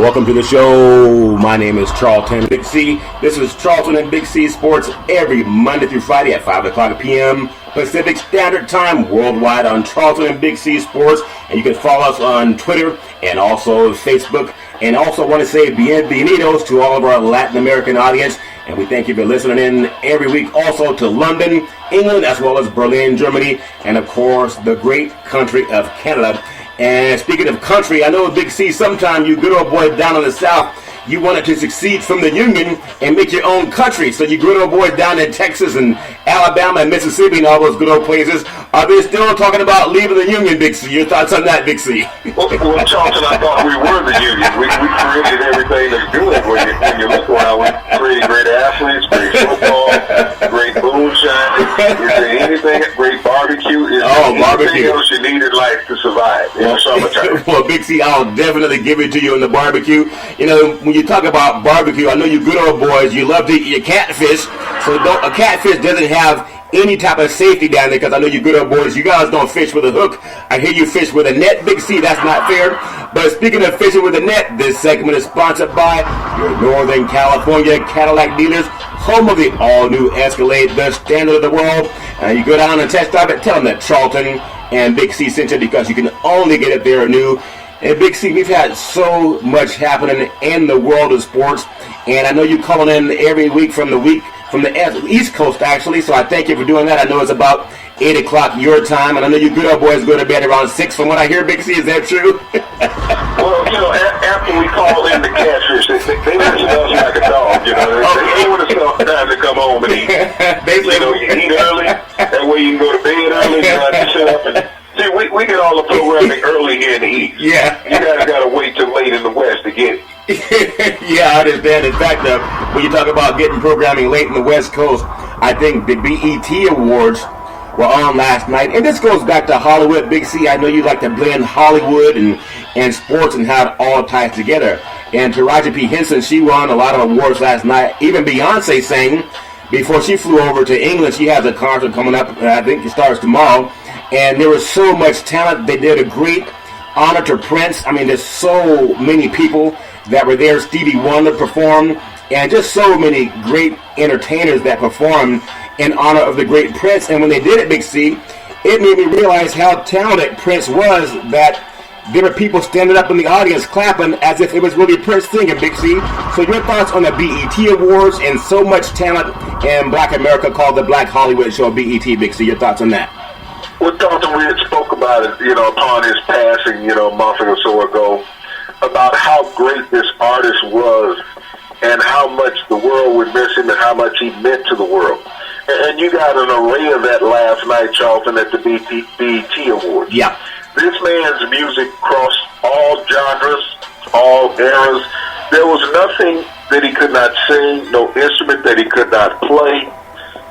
Welcome to the show. My name is Charlton Big C. This is Charlton and Big C Sports every Monday through Friday at 5 o'clock p.m. Pacific Standard Time worldwide on Charlton and Big C Sports. And you can follow us on Twitter and also Facebook. And also want to say bienvenidos to all of our Latin American audience. And we thank you for listening in every week also to London, England, as well as Berlin, Germany, and of course the great country of Canada. And speaking of country, I know Big C, sometime you good old boy down in the South, you wanted to succeed from the Union and make your own country. So you good old boys down in Texas and Alabama and Mississippi and all those good old places, are they still talking about leaving the Union, Big C? Your thoughts on that, Big C? Well, Charlton, I thought we were the Union. We created everything that's good when you look around. We created great athletes, great football, great moonshine. Is there anything, great barbecue? Is there anything else you need in life to survive in the summertime? Well, Big C, I'll definitely give it to you in the barbecue. You know, when you talk about barbecue, I know you good old boys, you love to eat your catfish. So a catfish doesn't have any type of safety down there, because I know you good old boys, you guys don't fish with a hook. I hear you fish with a net, Big C. That's not fair. But speaking of fishing with a net, this segment is sponsored by your Northern California Cadillac dealers, home of the all-new Escalade, the standard of the world. And you go down and test drive it, tell them that Charlton and Big C sent you, because you can only get it there new. And Big C, we've had so much happening in the world of sports, and I know you calling in every week from the East Coast, actually, so I thank you for doing that. I know it's about 8 o'clock your time, and I know you good old boys go to bed around 6 from what I hear, Big C. Is that true? Well, you know, after we call in the catfish, they listen to us like a dog, you know. They want us time to come home and eat. You eat early, that way you can go to bed early, you don't have to sit up and... See, we get all the programming early here in the East. Yeah. You guys got to wait till late in the West to get it. Yeah, I understand. In fact, when you talk about getting programming late in the West Coast, I think the BET Awards were on last night. And this goes back to Hollywood, Big C. I know you like to blend Hollywood and sports and how it all ties together. And Taraji P. Henson, she won a lot of awards last night. Even Beyonce sang before she flew over to England. She has a concert coming up, I think it starts tomorrow. And there was so much talent. They did a great honor to Prince. I mean, there's so many people that were there. Stevie Wonder performed, and just so many great entertainers that performed in honor of the great Prince. And when they did it, Big C, it made me realize how talented Prince was, that there were people standing up in the audience clapping as if it was really Prince singing, Big C. So your thoughts on the BET Awards and so much talent in Black America called the Black Hollywood Show, BET, Big C? Your thoughts on that? Well, Dalton, we had spoke about it, you know, upon his passing, you know, a month or so ago, about how great this artist was and how much the world would miss him and how much he meant to the world. And you got an array of that last night, Charlton, at the BET Awards. Yeah. This man's music crossed all genres, all eras. There was nothing that he could not sing, no instrument that he could not play.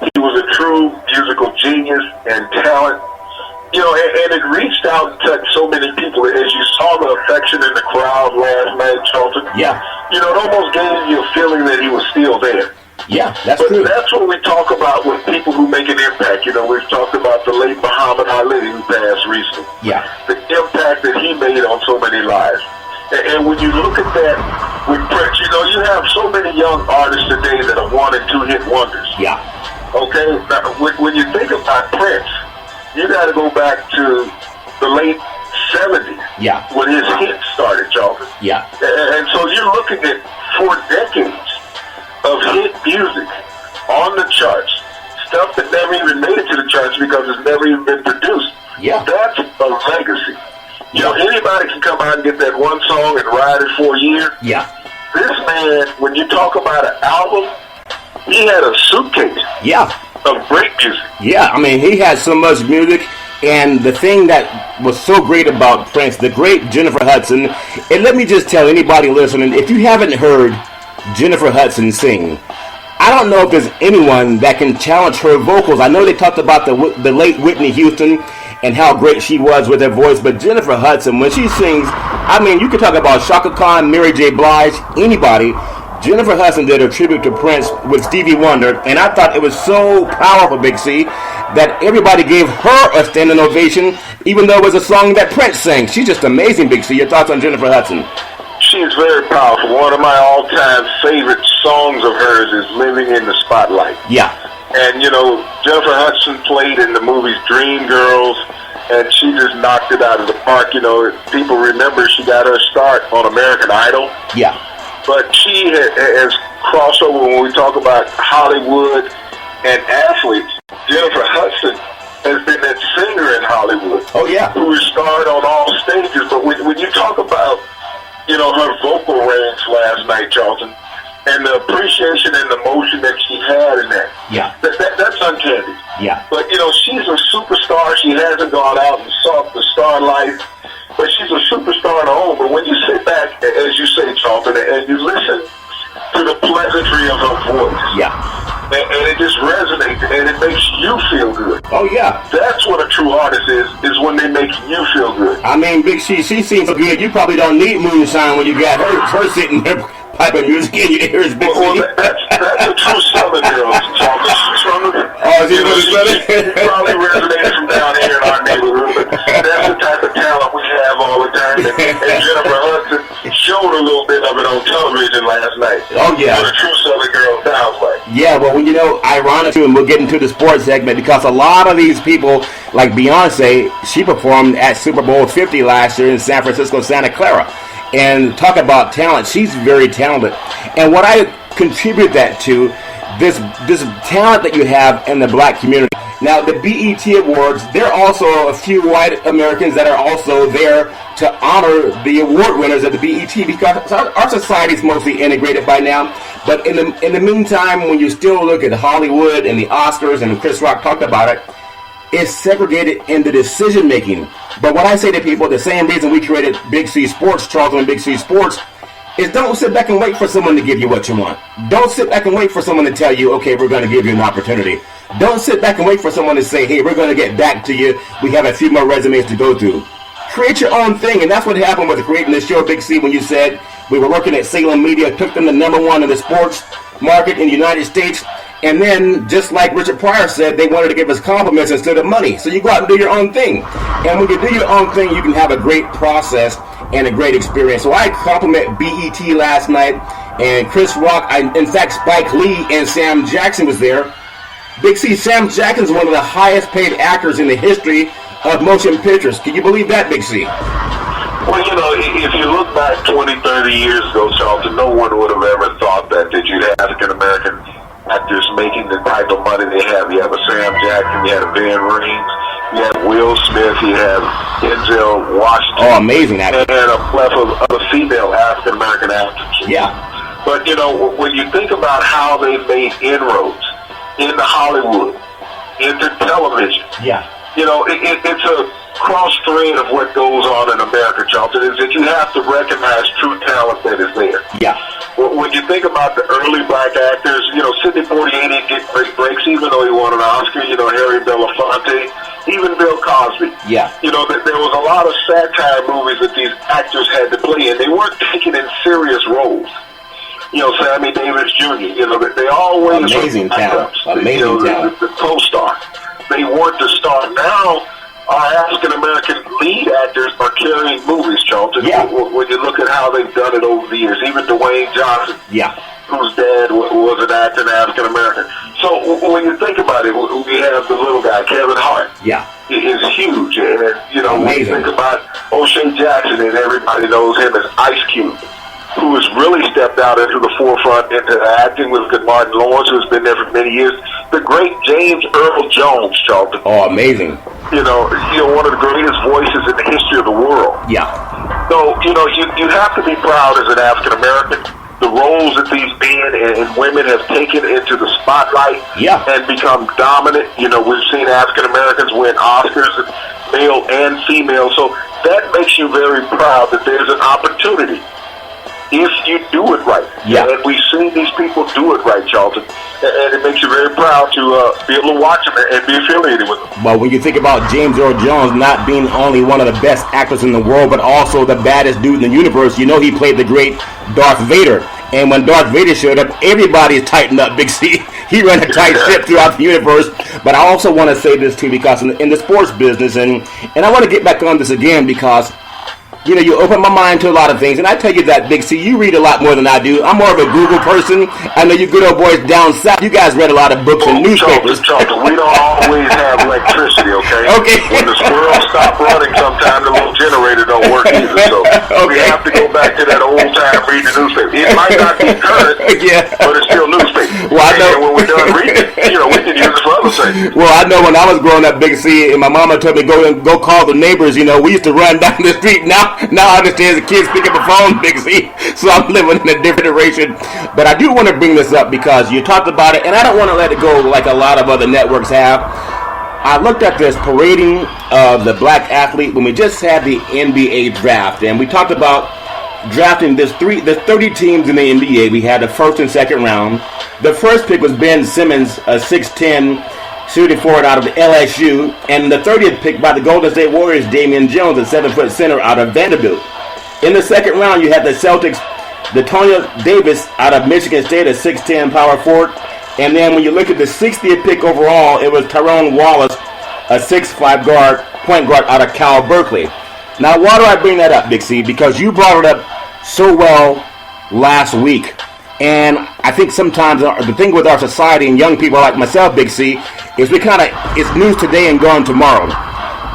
He was a true musical genius and talent. You know, and it reached out and touched so many people. As you saw the affection in the crowd last night, Charlton, yeah, you know, it almost gave you a feeling that he was still there. Yeah, that's but true. That's what we talk about with people who make an impact. You know, we've talked about the late Muhammad Ali who passed recently. Yeah. The impact that he made on so many lives. And when you look at that with Prince, you know, you have so many young artists today that are 1- and 2-hit wonders. Yeah. Okay, now, when you think about Prince, you got to go back to the late 70s, yeah, when his hits started, Charlton. Yeah. And so you're looking at 4 decades of hit music on the charts, stuff that never even made it to the charts because it's never even been produced. Yeah. That's a legacy. You know, anybody can come out and get that one song and ride it for a year. Yeah. This man, when you talk about an album, he had a suitcase. Yeah. Of great music. Yeah, I mean, he had so much music, and the thing that was so great about Prince, the great Jennifer Hudson, and let me just tell anybody listening, if you haven't heard Jennifer Hudson sing, I don't know if there's anyone that can challenge her vocals. I know they talked about the late Whitney Houston and how great she was with her voice, but Jennifer Hudson, when she sings, I mean, you can talk about Chaka Khan, Mary J. Blige, anybody. Jennifer Hudson did a tribute to Prince with Stevie Wonder, and I thought it was so powerful, Big C, that everybody gave her a standing ovation, even though it was a song that Prince sang. She's just amazing, Big C. Your thoughts on Jennifer Hudson? she's very powerful. One of my all-time favorite songs of hers is "Living in the Spotlight." Yeah. And, Jennifer Hudson played in the movies Dreamgirls, and she just knocked it out of the park. People remember she got her start on American Idol. Yeah. But she has crossover when we talk about Hollywood and athletes. Jennifer Hudson has been that singer in Hollywood. Oh, yeah. Who has starred on all stages. But when you talk about, her vocal range last night, Charlton, and the appreciation and the emotion that she had in that. Yeah. That's uncanny. Yeah. But, she's a superstar. She hasn't gone out and sought the star life, but she's a superstar in her own. But when you sit back, as you say, Charlton, and you listen to the pleasantry of her voice. Yeah. And it just resonates, and it makes you feel good. Oh, yeah. That's what a true artist is when they make you feel good. I mean, Big C, she seems so good. You probably don't need moonshine when you got her sitting there piping music in your ears, Big C. Well, that's a true Southern girl. Oh, is he really Southern? She probably resonated from down here in our neighborhood, but that's the type of talent we have all the time. And Jennifer Hudson showed a little bit of it on television last night. Oh, yeah. What a true Southern girl sounds like. Yeah, well, ironic too, and we'll get into the sports segment, because a lot of these people, like Beyonce, she performed at Super Bowl 50 last year in San Francisco, Santa Clara. And talk about talent, she's very talented. And what I contribute that to, this talent that you have in the black community. Now, the BET Awards, there are also a few white Americans that are also there to honor the award winners of the BET, because our society is mostly integrated by now. But in the meantime, when you still look at Hollywood and the Oscars, and Chris Rock talked about it, it's segregated in the decision making. But what I say to people, the same reason we created Big C Sports, Charlton Big C Sports, is don't sit back and wait for someone to give you what you want. Don't sit back and wait for someone to tell you, okay, we're going to give you an opportunity. Don't sit back and wait for someone to say, hey, we're going to get back to you. We have a few more resumes to go through. Create your own thing, and that's what happened with creating the show, Big C, when you said we were working at Salem Media, took them to #1 in the sports market in the United States, and then, just like Richard Pryor said, they wanted to give us compliments instead of money. So you go out and do your own thing. And when you do your own thing, you can have a great process and a great experience. So I compliment BET last night, and Chris Rock, in fact, Spike Lee and Sam Jackson was there. Big C, Sam Jackson is one of the highest paid actors in the history of motion pictures. Can you believe that, Big C? Well, if you look back 20, 30 years ago, Charlton, no one would have ever thought that you'd have African-American actors making the type of money they have. You have a Sam Jackson, you had a Van Rings, you have Will Smith, you have Denzel Washington. Oh, amazing actor. And a plethora of other female African-American actors. Yeah. But, when you think about how they've made inroads into Hollywood, into television, yeah, it's a cross thread of what goes on in America, Charlton, is that you have to recognize true talent that is there. Yeah. When you think about the early black actors, Sidney Poitier didn't get great breaks, even though he won an Oscar, Harry Belafonte, even Bill Cosby. Yeah. There was a lot of satire movies that these actors had to play, and they weren't taken in serious roles. Sammy Davis Jr., they always amazing talent. Amazing talent. The co-star. They weren't the star. Now, our African-American lead actors are carrying movies, Charlton. Yeah. When you look at how they've done it over the years. Even Dwayne Johnson, yeah, whose dad was an actor, an African-American. So when you think about it, we have the little guy, Kevin Hart. Yeah. Is huge. And, amazing. when you think about O'Shea Jackson, and everybody knows him as Ice Cube, who has really stepped out into the forefront into acting with good Martin Lawrence, who's been there for many years. The great James Earl Jones, Charlton. Oh, amazing. One of the greatest voices in the history of the world. Yeah. So, you have to be proud as an African-American. The roles that these men and women have taken into the spotlight, yeah, and become dominant. We've seen African-Americans win Oscars, male and female. So that makes you very proud that there's an opportunity if you do it right. Yeah. And we've seen these people do it right, Charlton. And it makes you very proud to be able to watch them and be affiliated with them. Well, when you think about James Earl Jones not being only one of the best actors in the world, but also the baddest dude in the universe, he played the great Darth Vader. And when Darth Vader showed up, everybody's tightened up, Big C. He ran a tight ship throughout the universe. But I also want to say this, too, because in the sports business, and I want to get back on this again, because you open my mind to a lot of things. And I tell you that, Big C, you read a lot more than I do. I'm more of a Google person. I know you good old boys down south, you guys read a lot of books and newspapers. Charlton, we don't always have electricity, okay? Okay. When the squirrels stop running, sometimes the little generator don't work either. So we have to go back to that old time reading the newspaper. It might not be current, but it's still newspaper. Well, I know. And when we're done reading, we can use it for other things. Well, I know when I was growing up, Big C, and my mama told me go call the neighbors. We used to run down the street. Now I understand the kids pick up the phone, Big C. So I'm living in a different iteration. But I do want to bring this up because you talked about it, and I don't want to let it go like a lot of other networks have. I looked at this parading of the black athlete when we just had the NBA draft, and we talked about drafting the 30 teams in the NBA. We had the first and second round. The first pick was Ben Simmons, a 6'10", shooting forward out of LSU, and the 30th pick by the Golden State Warriors, Damian Jones, a 7-foot center out of Vanderbilt. In the second round, you had the Celtics, D'Antonio Davis out of Michigan State, a 6'10" power forward. And then when you look at the 60th pick overall, it was Tyrone Wallace, a 6'5" point guard out of Cal Berkeley. Now, why do I bring that up, Big C? Because you brought it up so well last week. And I think sometimes the thing with our society and young people like myself, Big C, is it's news today and gone tomorrow.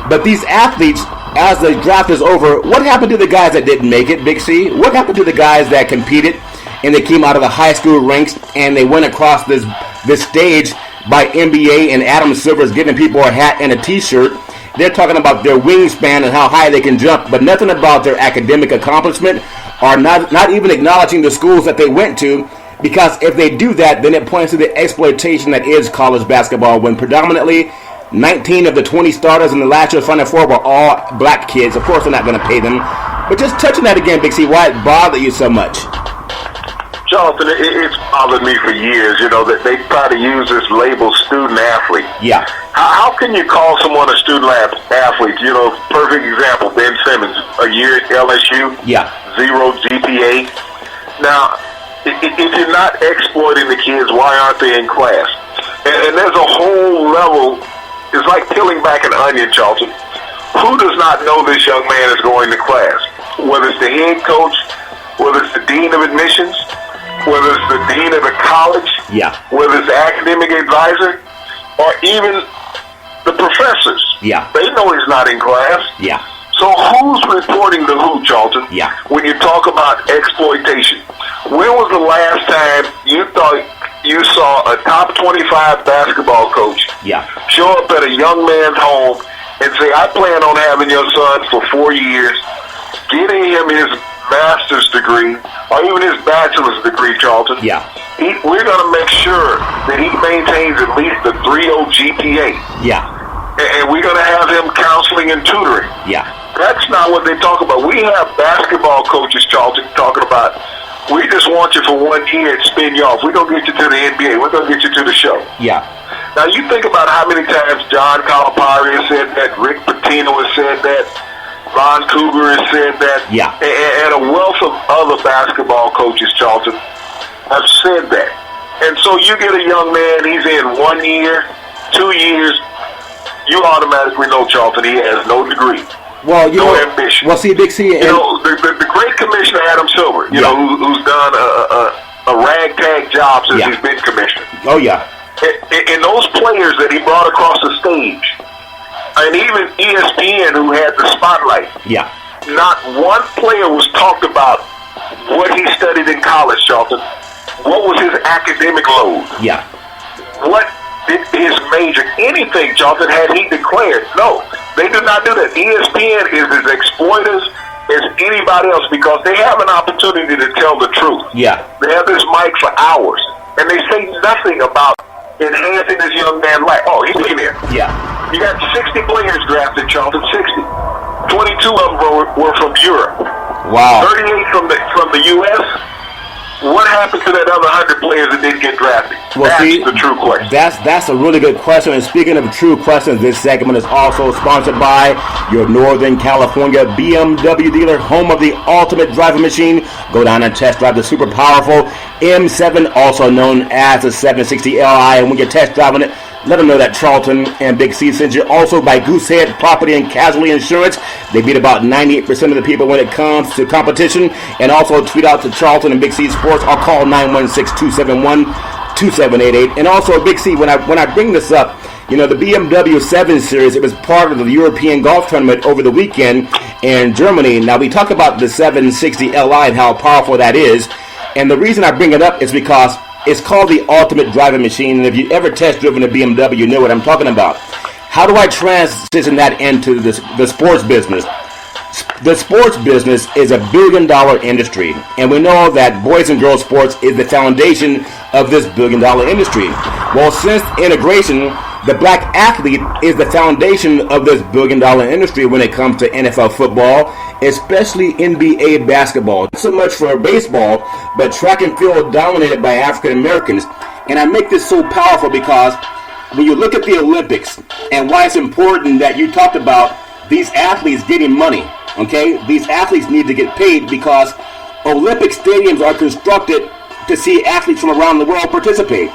But these athletes, as the draft is over, what happened to the guys that didn't make it, Big C? What happened to the guys that competed and they came out of the high school ranks and they went across this stage by NBA and Adam Silver's giving people a hat and a t-shirt? They're talking about their wingspan and how high they can jump, but nothing about their academic accomplishment, or not even acknowledging the schools that they went to, because if they do that, then it points to the exploitation that is college basketball, when predominantly 19 of the 20 starters in the last year's Final Four were all black kids. Of course, they're not going to pay them. But just touching that again, Big C, why it bothered you so much? Jonathan, it's bothered me for years, that they try to use this label student athlete. Yeah. How can you call someone a student athlete? Perfect example, Ben Simmons, a year at LSU, 0 GPA. Now, if you're not exploiting the kids, why aren't they in class? And there's a whole level. It's like peeling back an onion, Charlton. Who does not know this young man is going to class? Whether it's the head coach, whether it's the dean of admissions, whether it's the dean of the college, whether it's the academic advisor, or even the professors. They know he's not in class. So who's reporting to who, Charlton? When you talk about exploitation, when was the last time you thought you saw a top 25 basketball coach show up at a young man's home and say, I plan on having your son for 4 years, getting him his master's degree, or even his bachelor's degree, Charlton. We're going to make sure that he maintains at least a 3.0 GPA. And we're going to have him counseling and tutoring. That's not what they talk about. We have basketball coaches, Charlton, talking about, we just want you for 1 year and spin you off. We're going to get you to the NBA. We're going to get you to the show. Now, you think about how many times John Calipari has said that, Rick Pitino has said that, Ron Cougar has said that, and a wealth of other basketball coaches, Charlton, have said that. And so you get a young man, he's in 1 year, 2 years, you automatically know, Charlton, he has no degree. Well, no ambition. Well, see, Big C, the great commissioner Adam Silver, who's done a ragtag job since he's been commissioner. And those players that he brought across the stage, and even ESPN, who had the spotlight, not one player was talked about what he studied in college, Charlton. What was his academic load? What did his major, anything, Charlton, had he declared? No, they do not do that. ESPN is as exploiters as anybody else because they have an opportunity to tell the truth. They have this mic for hours, and they say nothing about enhancing this young man's life. Oh, he's in there. You got 60 players drafted, Charlton, 60. 22 of them were from Europe. 38 from the U.S. What happened to that other 100 players that didn't get drafted? Well, that's the true question. That's a really good question. And speaking of true questions, this segment is also sponsored by your Northern California BMW dealer, home of the ultimate driving machine. Go down and test drive the super powerful M7, also known as the 760Li. And when you're test driving it, Let them know that Charlton and Big C sent you. Also by Goosehead Property and Casualty Insurance. They beat about 98% of the people when it comes to competition. And also tweet out to Charlton and Big C Sports or call 916-271-2788. And also, Big C, when I bring this up, you know, the BMW 7 Series, it was part of the European Golf Tournament over the weekend in Germany. Now, we talk about the 760 Li and how powerful that is. And the reason I bring it up is because it's called the ultimate driving machine. And if you ever test driven a BMW, you know what I'm talking about. How do I transition that into the sports business? The sports business is a $1 billion industry, and we know that boys and girls sports is the foundation of this $1 billion industry. Well, since integration, the black athlete is the foundation of this $1 billion industry when it comes to NFL football, especially NBA basketball. Not so much for baseball, but track and field dominated by African Americans. And I make this so powerful because when you look at the Olympics and why it's important that you talked about these athletes getting money. Okay, these athletes need to get paid because Olympic stadiums are constructed to see athletes from around the world participate.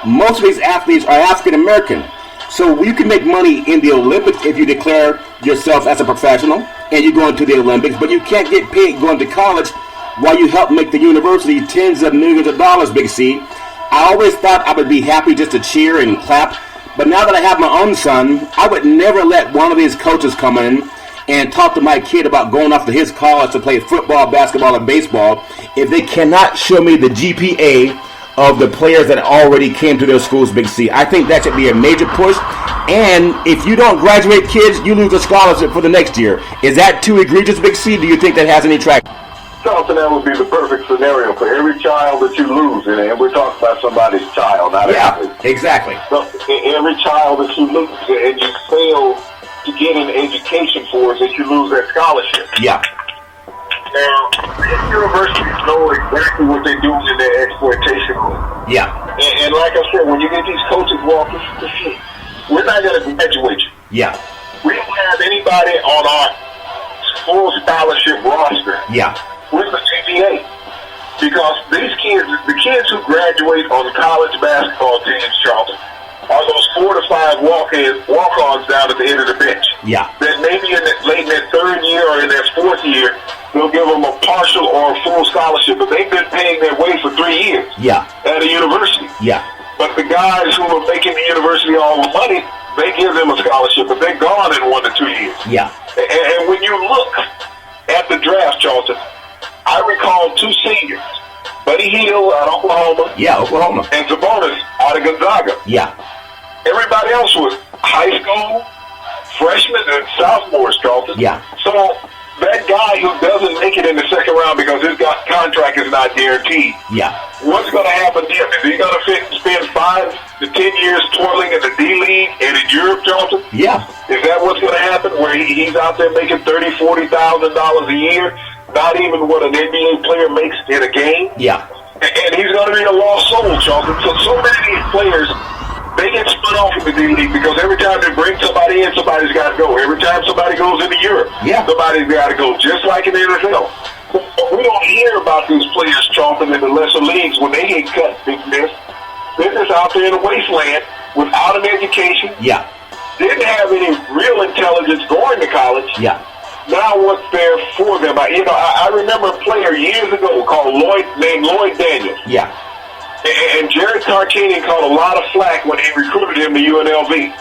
Most of these athletes are African American. So you can make money in the Olympics if you declare yourself as a professional and you go into the Olympics, but you can't get paid going to college while you help make the university tens of millions of dollars, Big C. I always thought I would be happy just to cheer and clap, but now that I have my own son, I would never let one of these coaches come in and talk to my kid about going off to his college to play football, basketball, and baseball if they cannot show me the GPA of the players that already came to their schools, Big C. I think that should be a major push. And if you don't graduate kids, you lose a scholarship for the next year. Is that too egregious, Big C? Do you think that has any track? Charlton, that would be the perfect scenario for every child that you lose. And we're talking about somebody's child, not an athlete. Exactly. So every child that you lose and you fail to get an education for is that you lose that scholarship. Yeah. Now, universities know exactly what they're doing in their exploitation room. Yeah. And like I said, when you get these coaches walking, we're not going to graduate you. Yeah. We don't have anybody on our full scholarship roster. Yeah. With the GPA. Because these kids, the kids who graduate on college basketball teams, Charlton, are those 4 to 5 walk-ons down at the end of the bench. Yeah. That maybe late in their third year or in their fourth year, they'll give them a partial or a full scholarship, but they've been paying their way for 3 years. Yeah. At a university. Yeah. But the guys who are making the university all the money, they give them a scholarship, but they're gone in 1 to 2 years. Yeah. And when you look at the draft, Charlton, I recall 2 seniors, Buddy Hield out of Oklahoma. Yeah, Oklahoma. And Sabonis out of Gonzaga. Yeah. Everybody else was high school, freshmen, and sophomores, Charlton. Yeah. So that guy who doesn't make it in the second round because his contract is not guaranteed, yeah, what's going to happen to him? Is he going to spend 5 to 10 years twirling in the D-League and in Europe, Charlton? Yeah. Is that what's going to happen, where he's out there making $30,000, $40,000 a year, not even what an NBA player makes in a game? Yeah. And he's going to be a lost soul, Charlton. So many of these players, they get spun off in the D-League because every time they bring somebody in, somebody's got to go. Every time somebody goes into Europe, somebody's got to go, just like in the NFL. But we don't hear about these players, Charlton, in the lesser leagues when they get cut, Big Miss. They're just out there in the wasteland without an education. Yeah. Didn't have any real intelligence going to college. Yeah. Now what's there for them? I remember a player years ago named Lloyd Daniels. Yeah. And Jared Tarkanian caught a lot of flack when he recruited him to UNLV.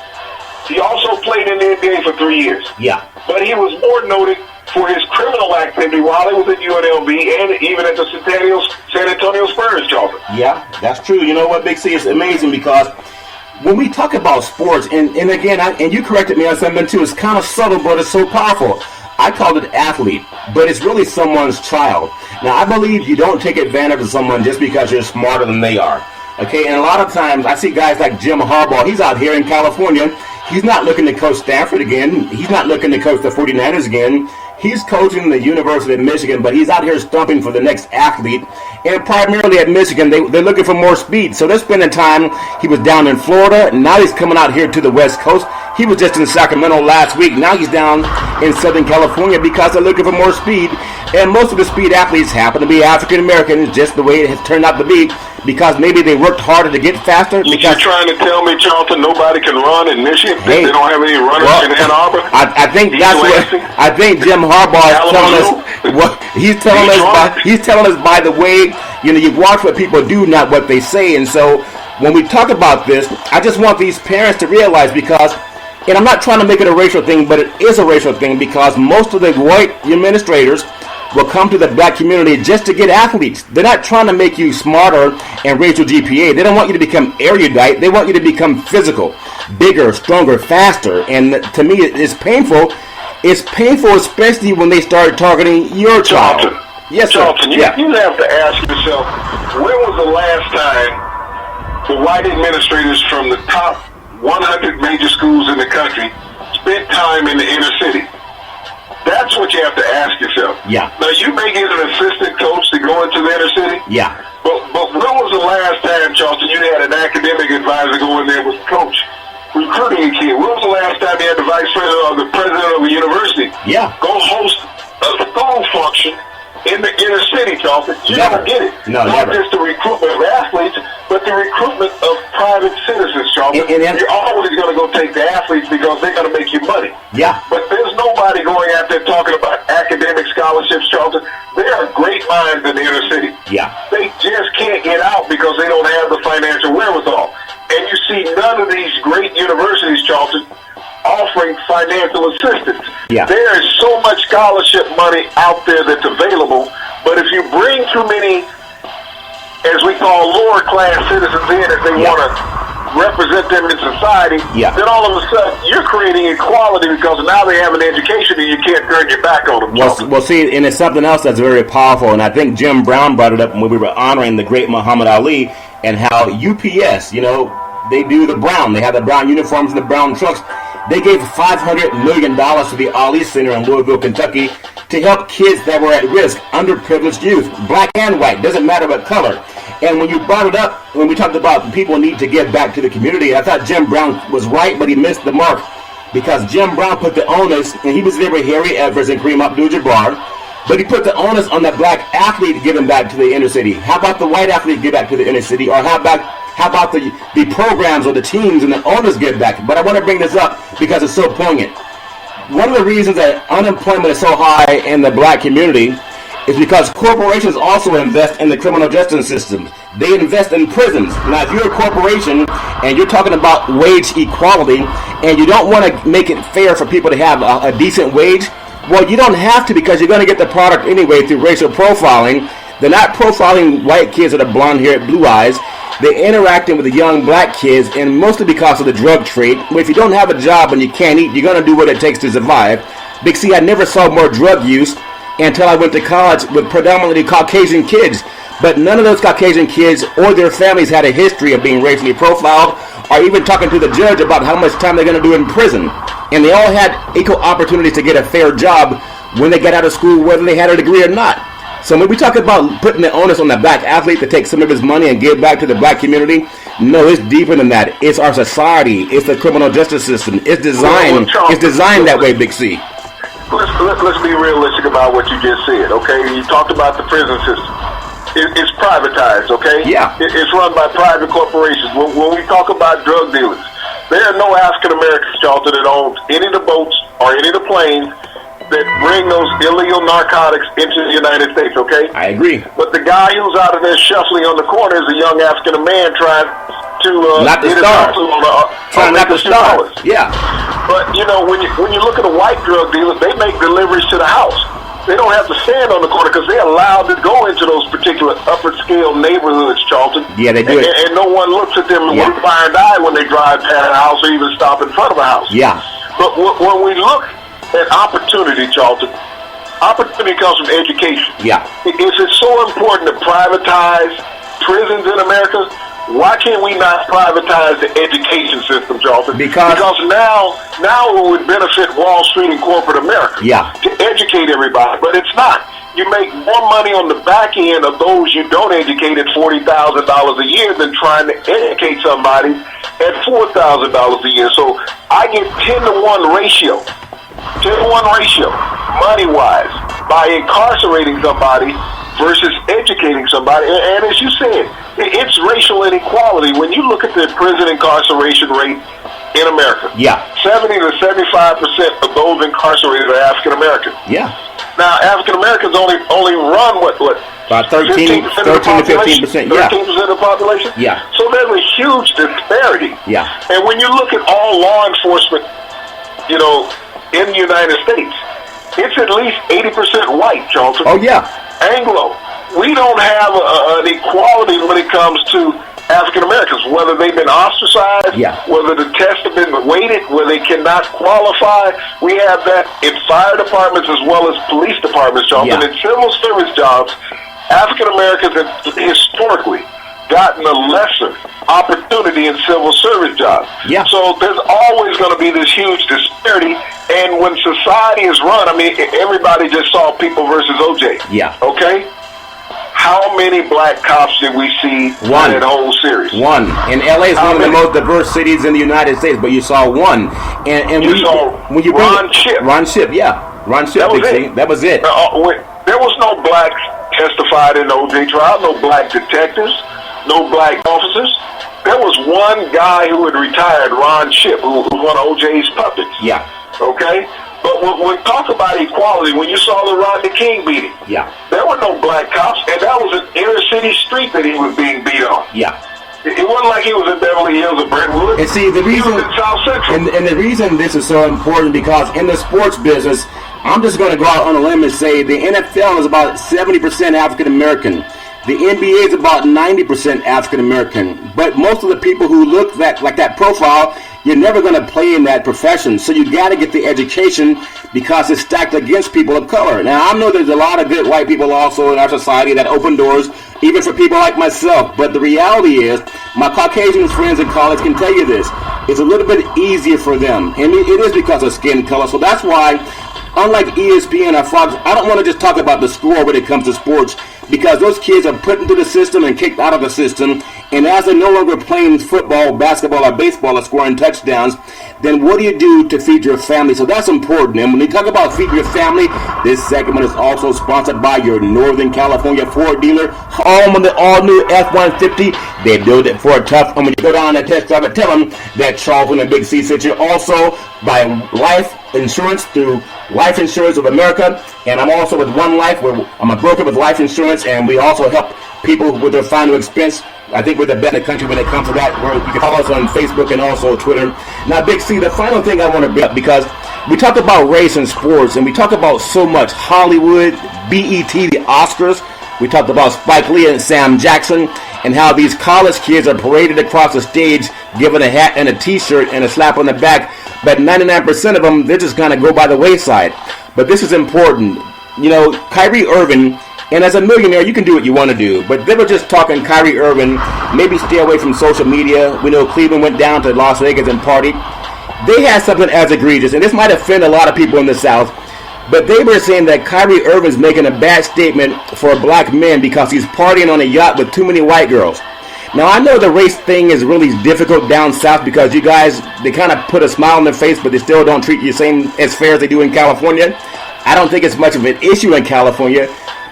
He also played in the NBA for 3 years. Yeah. But he was more noted for his criminal activity while he was at UNLV and even at the San Antonio Spurs, Charlton. Yeah, that's true. You know what, Big C? It's amazing because when we talk about sports, and again, and you corrected me on something too, it's kind of subtle, but it's so powerful. I called it athlete, but it's really someone's child. Now, I believe you don't take advantage of someone just because you're smarter than they are. Okay, and a lot of times I see guys like Jim Harbaugh. He's out here in California. He's not looking to coach Stanford again. He's not looking to coach the 49ers again. He's coaching the University of Michigan, but he's out here stumping for the next athlete. And primarily at Michigan, they're looking for more speed. So they're spending time. He was down in Florida, and now he's coming out here to the West Coast. He was just in Sacramento last week. Now he's down in Southern California because they're looking for more speed. And most of the speed athletes happen to be African Americans, just the way it has turned out to be, because maybe they worked harder to get faster. You're trying to tell me, Charlton, nobody can run in Michigan? Hey, they don't have any runners in Ann Arbor? I think that's what I think Jim Harbaugh is telling us. What he's telling us he's telling us by the way, you watch what people do, not what they say. And so when we talk about this, I just want these parents to realize, because, and I'm not trying to make it a racial thing, but it is a racial thing, because most of the white administrators will come to the black community just to get athletes. They're not trying to make you smarter and raise your GPA. They don't want you to become erudite. They want you to become physical, bigger, stronger, faster. And to me, it's painful. It's painful, especially when they start targeting your child. Charlton, yes, Charlton, you have to ask yourself, when was the last time the white administrators from the top 100 major schools in the country spent time in the inner city? That's what you have to ask yourself. Yeah. Now, you may get an assistant coach to go into the inner city. Yeah. But when was the last time, Charlton, you had an academic advisor go in there with a coach recruiting a kid? When was the last time you had the vice president or the president of a university go host a school function in the inner city, Charlton? You Never. don't get it. No, Not never. just the recruitment of athletes, but the recruitment of private citizens, Charlton. You're always going to go take the athletes because they're going to make you money. Yeah. But there's nobody going out there talking about academic scholarships, Charlton. There are great minds in the inner city. Yeah. They just can't get out because they don't have the financial wherewithal. And you see none of these great universities, Charlton, offering financial assistance. Yeah. There is so much scholarship money out there that's available, but if you bring too many, as we call lower class citizens in, if they want to represent them in society, then all of a sudden you're creating equality because now they have an education and you can't turn your back on them. Well, see, and it's something else that's very powerful, and I think Jim Brown brought it up when we were honoring the great Muhammad Ali, and how UPS, they do the brown. They have the brown uniforms and the brown trucks. They gave $500 million to the Ali Center in Louisville, Kentucky, to help kids that were at risk, underprivileged youth, black and white, doesn't matter what color. And when you brought it up, when we talked about people need to give back to the community, I thought Jim Brown was right, but he missed the mark, because Jim Brown put the onus, and he was there with Harry Evers and Kareem Abdul-Jabbar, but he put the onus on the black athlete giving back to the inner city. How about the white athlete give back to the inner city? Or how about the programs or the teams and the owners give back? But I want to bring this up because it's so poignant. One of the reasons that unemployment is so high in the black community is because corporations also invest in the criminal justice system. They invest in prisons. Now, if you're a corporation and you're talking about wage equality and you don't want to make it fair for people to have a decent wage, well, you don't have to, because you're going to get the product anyway through racial profiling. They're not profiling white kids that are blonde hair, blue eyes. They're interacting with the young black kids, and mostly because of the drug trade. If you don't have a job and you can't eat, you're going to do what it takes to survive. Big C, I never saw more drug use until I went to college with predominantly Caucasian kids. But none of those Caucasian kids or their families had a history of being racially profiled, or even talking to the judge about how much time they're going to do in prison. And they all had equal opportunities to get a fair job when they got out of school, whether they had a degree or not. So when we talk about putting the onus on the black athlete to take some of his money and give back to the black community, no, it's deeper than that. It's our society. It's the criminal justice system. It's designed. It's designed that way, Big C. Let's be realistic about what you just said, okay? You talked about the prison system. It's privatized, okay? Yeah. It's run by private corporations. When we talk about drug dealers, there are no African Americans, Charlton, that own any of the boats or any of the planes that bring those illegal narcotics into the United States, okay? I agree. But the guy who's out of there shuffling on the corner is a young African man trying to not to get starve. Trying not to starve. Yeah. But when you look at a white drug dealer, they make deliveries to the house. They don't have to stand on the corner because they're allowed to go into those particular upper scale neighborhoods, Charlton. Yeah, they do. And no one looks at them with a blind eye when they drive past a house or even stop in front of a house. Yeah. But when we look at opportunity, Charlton, opportunity comes from education. Yeah. Is it so important to privatize prisons in America? Why can't we not privatize the education system, Charlton? Because now it would benefit Wall Street and corporate America to educate everybody, but it's not. You make more money on the back end of those you don't educate at $40,000 a year than trying to educate somebody at $4,000 a year. So I get 10-to-1 ratio, money-wise, by incarcerating somebody versus educating somebody. And as you said, it's racial inequality. When you look at the prison incarceration rate in America, 70 to 75% of those incarcerated are African American. Now, African Americans only run what? About 13 to 15%. 13% of the population. So there's a huge disparity. And when you look at all law enforcement, you know, in the United States, it's at least 80% white, Charlton. Anglo. We don't have an equality when it comes to African Americans, whether they've been ostracized, whether the tests have been weighted, where they cannot qualify. We have that in fire departments as well as police departments, Charlton. In civil service jobs, African Americans have historically gotten a lesser opportunity in civil service jobs. So there's always going to be this huge disparity. And when society is run, I mean, everybody just saw People versus OJ. Okay? How many black cops did we see in that whole series? One. And LA is one of the most diverse cities in the United States, but you saw one. And you saw Ron Shipp. Ron Shipp, Ron Shipp, that was it. There was no blacks testified in the OJ trial, no black detectives, no black officers. There was one guy who had retired, Ron Shipp, who was one of OJ's puppets. Okay? But when talk about equality, when you saw the Rodney King beating, there were no black cops, and that was an inner city street that he was being beat on. It wasn't like he was in Beverly Hills or Brentwood. And see, the reason, he was in South Central. And the reason this is so important, because in the sports business, I'm just going to go out on a limb and say the NFL is about 70% African American. The NBA is about 90% African American. But most of the people who look like that profile, you're never going to play in that profession. So you got to get the education, because it's stacked against people of color. Now, I know there's a lot of good white people also in our society that open doors, even for people like myself. But the reality is, my Caucasian friends in college can tell you this. It's a little bit easier for them. And it is because of skin color. So that's why, unlike ESPN or Fox, I don't want to just talk about the score when it comes to sports, because those kids are put into the system and kicked out of the system. And as they're no longer playing football, basketball, or baseball or scoring touchdowns, then what do you do to feed your family? So that's important. And when you talk about feed your family, this segment is also sponsored by your Northern California Ford dealer, home of the all-new F-150. They build it for a tough. And when you go down and test drive it, tell them that Charlton and Big C sent you. Also by Life Insurance through Life Insurance of America. And I'm also with One Life, where I'm a broker with Life Insurance, and we also help people with their final expense. I think we're the best in the country when it comes to that. You can follow us on Facebook and also Twitter. Now, Big C, the final thing I want to bring up, because we talk about race in sports, and we talk about so much Hollywood, BET, the Oscars. We talked about Spike Lee and Sam Jackson, and how these college kids are paraded across the stage, given a hat and a T-shirt and a slap on the back. But 99% of them, they're just going to go by the wayside. But this is important. You know, Kyrie Irving, and as a millionaire, you can do what you want to do. But they were just talking Kyrie Irving, maybe stay away from social media. We know Cleveland went down to Las Vegas and partied. They had something as egregious, and this might offend a lot of people in the South, but they were saying that Kyrie Irving's making a bad statement for black men because he's partying on a yacht with too many white girls. Now, I know the race thing is really difficult down south, because you guys, they kind of put a smile on their face, but they still don't treat you same as fair as they do in California. I don't think it's much of an issue in California.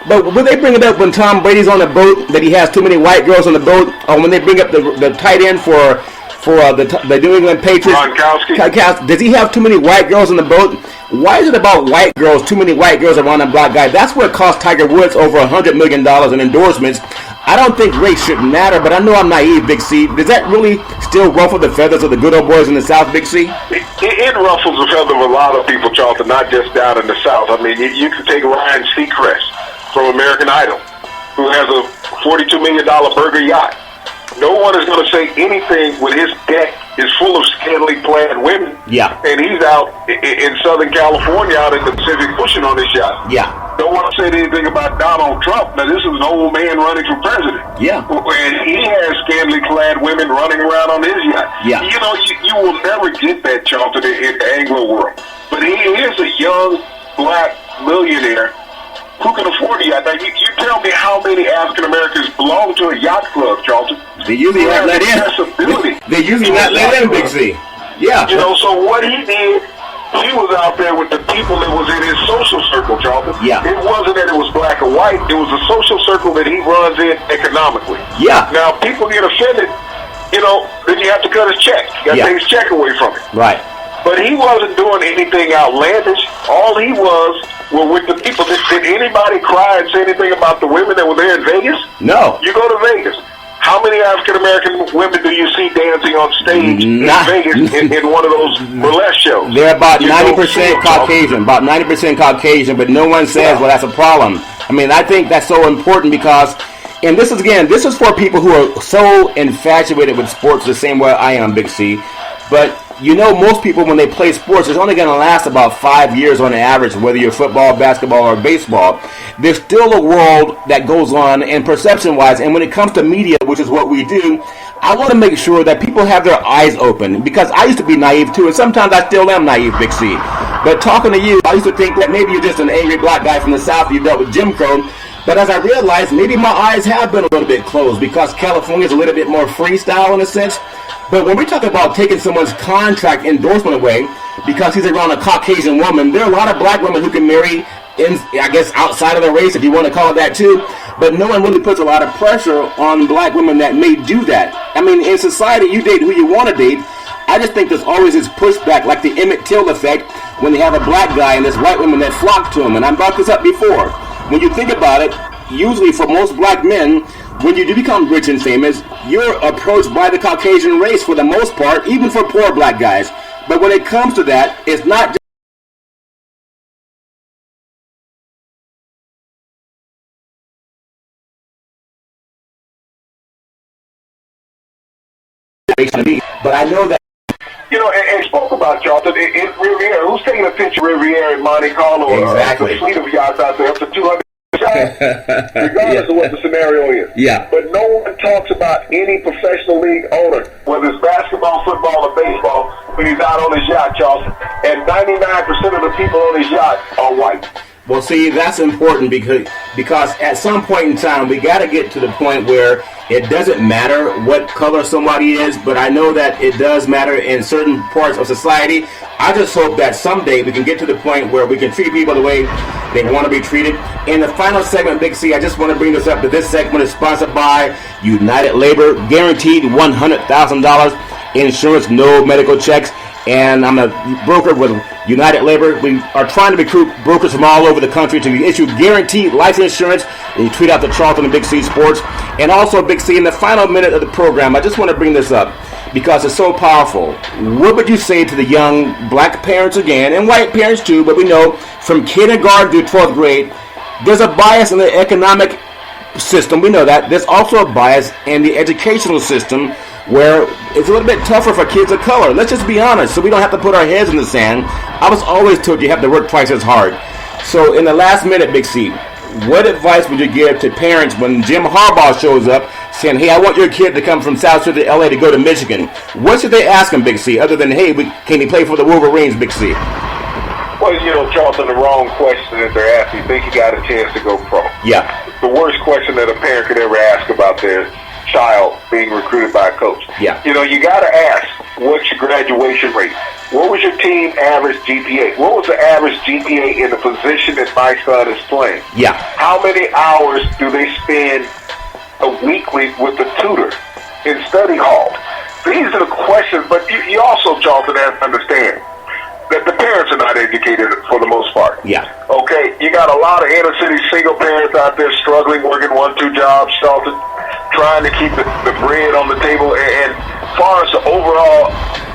But when they bring it up when Tom Brady's on the boat, that he has too many white girls on the boat, or when they bring up the tight end for the New England Patriots, does he have too many white girls on the boat? Why is it about white girls, too many white girls around a black guy? That's what cost Tiger Woods over $100 million in endorsements. I don't think race should matter, but I know I'm naive, Big C. Does that really still ruffle the feathers of the good old boys in the South, Big C? It ruffles the feathers of a lot of people, Charlton, not just down in the South. I mean, you can take Ryan Seacrest from American Idol, who has a $42 million burger yacht. No one is going to say anything when his deck is full of scantily clad women. And he's out in Southern California, out in the Pacific Ocean on his yacht. No one said anything about Donald Trump. Now, this is an old man running for president. And he has scantily clad women running around on his yacht. You know, you will never get that, Charlton, in the Anglo world. But he is a young black millionaire who can afford a yacht. Now, you tell me how many African Americans belong to a yacht club, Charlton. They usually not let in. They usually not let in, Big C. You know, so what he did, he was out there with the people that was in his social circle, Charlton. Yeah. It wasn't that it was black or white. It was a social circle that he runs in economically. Yeah. Now, people get offended, then you have to cut his check. You got to take his check away from him. Right. But he wasn't doing anything outlandish. All he was with the people. Did anybody cry and say anything about the women that were there in Vegas? No. You go to Vegas. How many African-American women do you see dancing on stage in Vegas in one of those burlesque shows? They're about 90% Caucasian, but no one says, well, that's a problem. I mean, I think that's so important because, and this is for people who are so infatuated with sports the same way I am, Big C. But most people, when they play sports, it's only going to last about 5 years on average, whether you're football, basketball, or baseball. There's still a world that goes on, and perception-wise, and when it comes to media, which is what we do, I want to make sure that people have their eyes open, because I used to be naive too, and sometimes I still am naive, Big C. But talking to you, I used to think that maybe you're just an angry black guy from the South, you dealt with Jim Crow. But as I realized, maybe my eyes have been a little bit closed because California is a little bit more freestyle in a sense. But when we talk about taking someone's contract endorsement away because he's around a Caucasian woman, there are a lot of black women who can marry, outside of the race, if you want to call it that too. But no one really puts a lot of pressure on black women that may do that. I mean, in society, you date who you want to date. I just think there's always this pushback, like the Emmett Till effect, when they have a black guy and there's white women that flock to him. And I brought this up before. When you think about it, usually for most black men, when you do become rich and famous, you're approached by the Caucasian race for the most part, even for poor black guys. But when it comes to that, it's not just but I know that. And spoke about Charlton in Riviera. Who's taking a picture of Riviera in Monte Carlo? Exactly. A fleet of yachts out there up to 200 shots, regardless of what the scenario is. Yeah. But no one talks about any professional league owner, whether it's basketball, football, or baseball, when he's out on his yacht, Charlton. And 99% of the people on his yacht are white. Well, see, that's important because at some point in time, we got to get to the point where it doesn't matter what color somebody is, but I know that it does matter in certain parts of society. I just hope that someday we can get to the point where we can treat people the way they want to be treated. In the final segment, Big C, I just want to bring this up that this segment is sponsored by United Labor, guaranteed $100,000 insurance, no medical checks. And I'm a broker with United Labor. We are trying to recruit brokers from all over the country to issue guaranteed life insurance. And you tweet out the Charlton Big C Sports. And also, Big C, in the final minute of the program, I just want to bring this up because it's so powerful. What would you say to the young black parents again, and white parents too, but we know from kindergarten to 12th grade, there's a bias in the economic system. We know that. There's also a bias in the educational system where it's a little bit tougher for kids of color. Let's just be honest, so we don't have to put our heads in the sand. I was always told you have to work twice as hard. So in the last minute, Big C, what advice would you give to parents when Jim Harbaugh shows up saying, hey, I want your kid to come from South City, LA to go to Michigan? What should they ask him, Big C, other than, hey, can he play for the Wolverines, Big C? Well, Charlton, the wrong question that they're asking. You think he got a chance to go pro? Yeah. The worst question that a parent could ever ask about their child being recruited by a coach. Yeah. You got to ask, what's your graduation rate? What was your team average GPA? What was the average GPA in the position that my son is playing? Yeah. How many hours do they spend a weekly with the tutor in study hall? These are the questions, but you also, Charlton, have to understand that the parents are not educated for the most part. Yeah. Okay, you got a lot of inner city single parents out there struggling, working 1-2 jobs, Charlton, trying to keep the bread on the table. And as far as the overall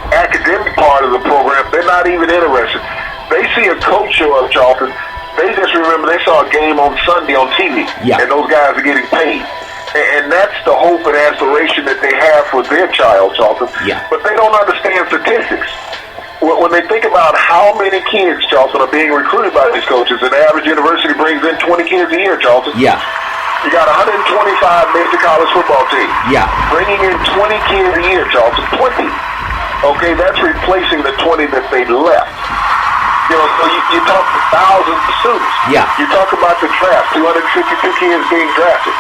academic part of the program, they're not even interested. They see a coach show up, Charlton. They just remember they saw a game on Sunday on TV, yeah, and those guys are getting paid. And that's the hope and aspiration that they have for their child, Charlton. Yeah. But they don't understand statistics. When they think about how many kids, Charlton, are being recruited by these coaches, an average university brings in 20 kids a year, Charlton. Yeah. You got 125 major college football teams. Yeah. Bringing in 20 kids a year, Charlton. 20. Okay, that's replacing the 20 that they left. So you talk thousands of students. Yeah. You talk about the draft, 252 kids being drafted.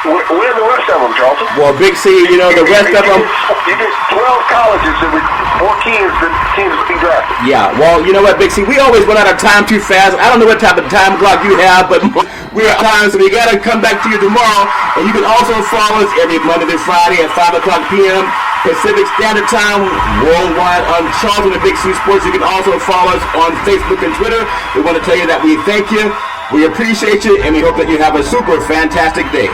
Where are the rest of them, Charlton? Well, Big C, you know, the rest of them. You get 12 colleges and 4 teams to be drafted. Yeah, well, you know what, Big C, we always run out of time too fast. I don't know what type of time clock you have, but we're at time, so we got to come back to you tomorrow. And you can also follow us every Monday to Friday at 5 o'clock p.m. Pacific Standard Time worldwide on Charlton Big C Sports. You can also follow us on Facebook and Twitter. We want to tell you that we thank you, we appreciate you, and we hope that you have a super fantastic day.